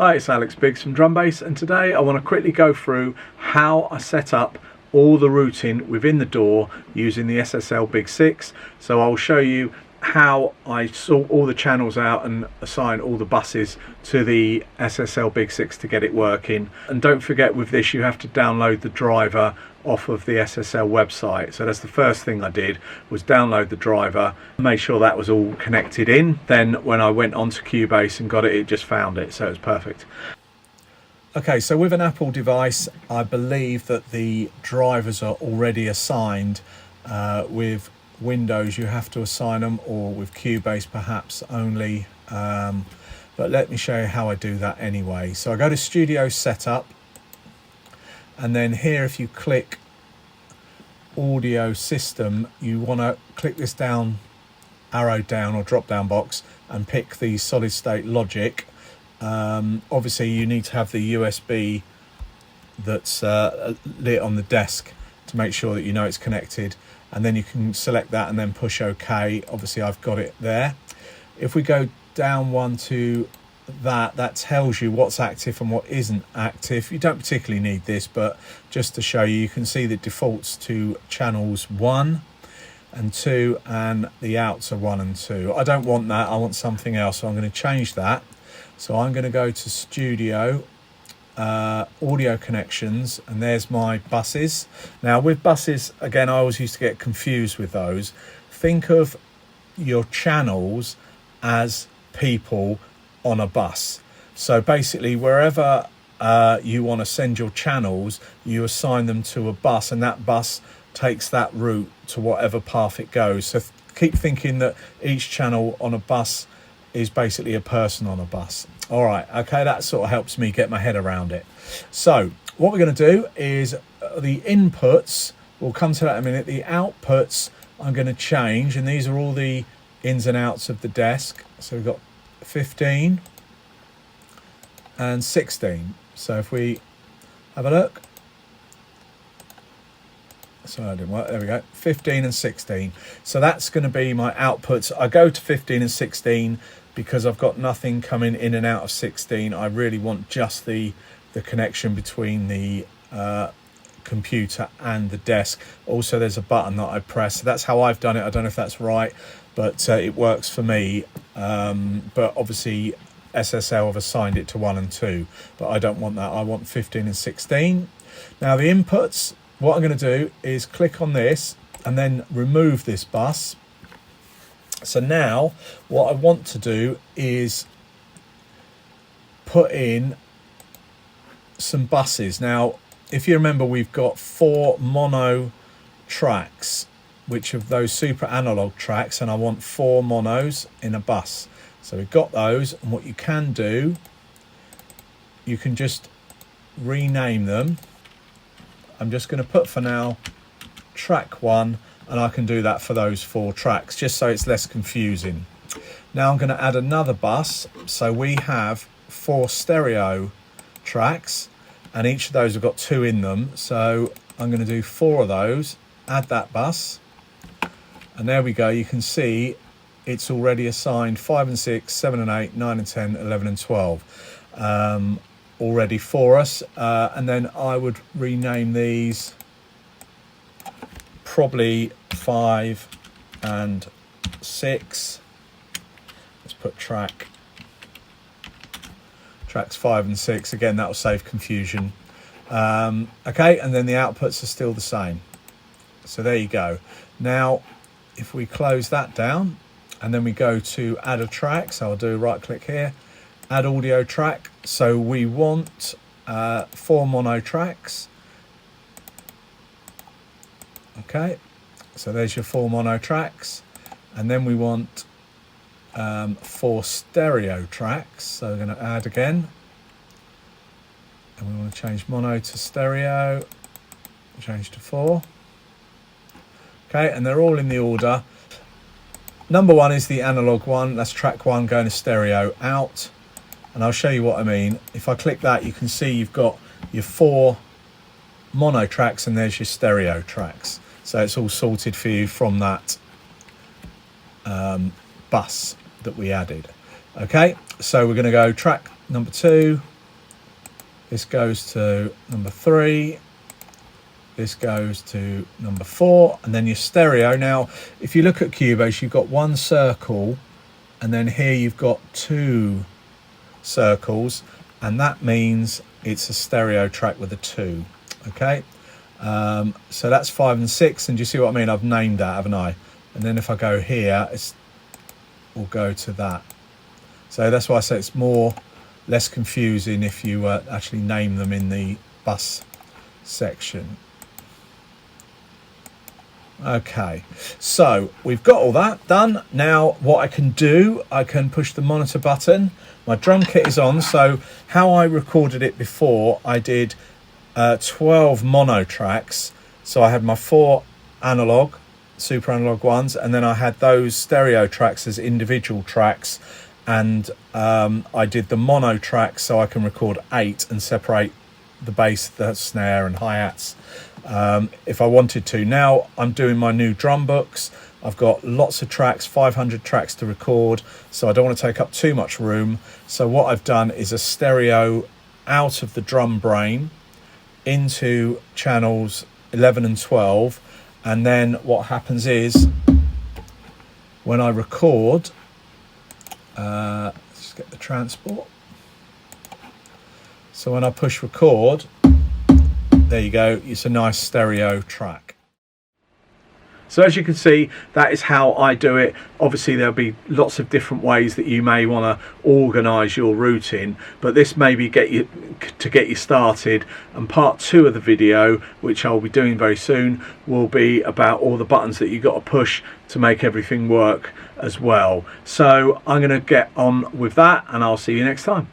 Hi, it's Alex Biggs from Drum Bass, and today I want to quickly go through how I set up all the routing within the DAW using the SSL Big Six. So I'll show you how I sort all the channels out and assign all the buses to the SSL Big Six to get it working. And don't forget, with this you have to download the driver off of the SSL website. So that's the first thing I did, was download the driver, made sure that was all connected in. Then when I went onto Cubase and got it, it just found it, so it was perfect. Okay, so with an Apple device, I believe that the drivers are already assigned. With Windows you have to assign them, or with Cubase perhaps only, but let me show you how I do that anyway. So I go to Studio Setup, and then here if you click Audio System, you want to click this down arrow down or drop down box and pick the solid state logic. Obviously you need to have the USB that's lit on the desk to make sure that you know it's connected, and then you can select that and then push OK. Obviously I've got it there. If we go down one to that tells you what's active and what isn't active. You don't particularly need this, but just to show you, you can see the defaults to channels 1 and 2, and the outs are 1 and 2. I don't want that, I want something else, so I'm going to change that. So I'm going to go to Studio, Audio Connections, and there's my buses. Now with buses, again, I always used to get confused with those. Think of your channels as people on a bus. So basically wherever you want to send your channels, you assign them to a bus, and that bus takes that route to whatever path it goes. So keep thinking that each channel on a bus is basically a person on a bus. All right, okay, that sort of helps me get my head around it. So what we're going to do is the inputs, we'll come to that in a minute. The outputs I'm going to change, and these are all the ins and outs of the desk. So we've got 15 and 16. So if we have a look, sorry, that didn't work, there we go, 15 and 16. So that's going to be my outputs. I go to 15 and 16 because I've got nothing coming in and out of 16. I really want just the connection between the computer and the desk. Also there's a button that I press, so that's how I've done it. I don't know if that's right, but it works for me. But obviously SSL have assigned it to 1 and 2, but I don't want that. I want 15 and 16. Now the inputs, what I'm going to do is click on this and then remove this bus. So now what I want to do is put in some buses. Now if you remember, we've got 4 mono tracks, which are those super analog tracks, and I want 4 monos in a bus. So we've got those, and what you can do, you can just rename them. I'm just going to put for now track 1, and I can do that for those 4 tracks just so it's less confusing. Now I'm going to add another bus, so we have 4 stereo tracks, and each of those have got 2 in them. So I'm going to do 4 of those, add that bus, and there we go. You can see it's already assigned 5 and 6, 7 and 8, 9 and 10, 11 and 12 already for us. And then I would rename these probably 5 and 6. Let's put tracks 5 and 6. Again, that will save confusion. Okay, and then the outputs are still the same. So there you go. Now if we close that down and then we go to add a track, so I'll do a right click here, add audio track. So we want 4 mono tracks. Okay, so there's your 4 mono tracks, and then we want 4 stereo tracks. So we're going to add again, and we want to change mono to stereo, change to 4. Okay, and they're all in the order. Number 1 is the analog one, that's track 1 going to stereo out, and I'll show you what I mean. If I click that, you can see you've got your 4 mono tracks and there's your stereo tracks. So it's all sorted for you from that bus that we added. Okay, so we're going to go track number 2, This goes to number 3. This goes to number 4, and then your stereo. Now, if you look at Cubase, you've got one circle, and then here you've got 2 circles, and that means it's a stereo track with a 2. Okay, so that's 5 and 6, and do you see what I mean? I've named that, haven't I? And then if I go here, we'll go to that. So that's why I say it's less confusing if you actually name them in the bus section. Okay, so we've got all that done. Now what I can do, I can push the monitor button. My drum kit is on, so how I recorded it before, I did 12 mono tracks. So I had my 4 analog, super analog ones, and then I had those stereo tracks as individual tracks, and I did the mono tracks so I can record 8 and separate the bass, the snare and hi-hats if I wanted to. Now I'm doing my new drum books. I've got lots of tracks, 500 tracks to record, so I don't want to take up too much room. So what I've done is a stereo out of the drum brain into channels 11 and 12, and then what happens is when I record, let's get the transport. So when I push record, there you go, it's a nice stereo track. So as you can see, that is how I do it. Obviously there'll be lots of different ways that you may want to organise your routing, but this maybe get you started. And part 2 of the video, which I'll be doing very soon, will be about all the buttons that you've got to push to make everything work as well. So I'm going to get on with that, and I'll see you next time.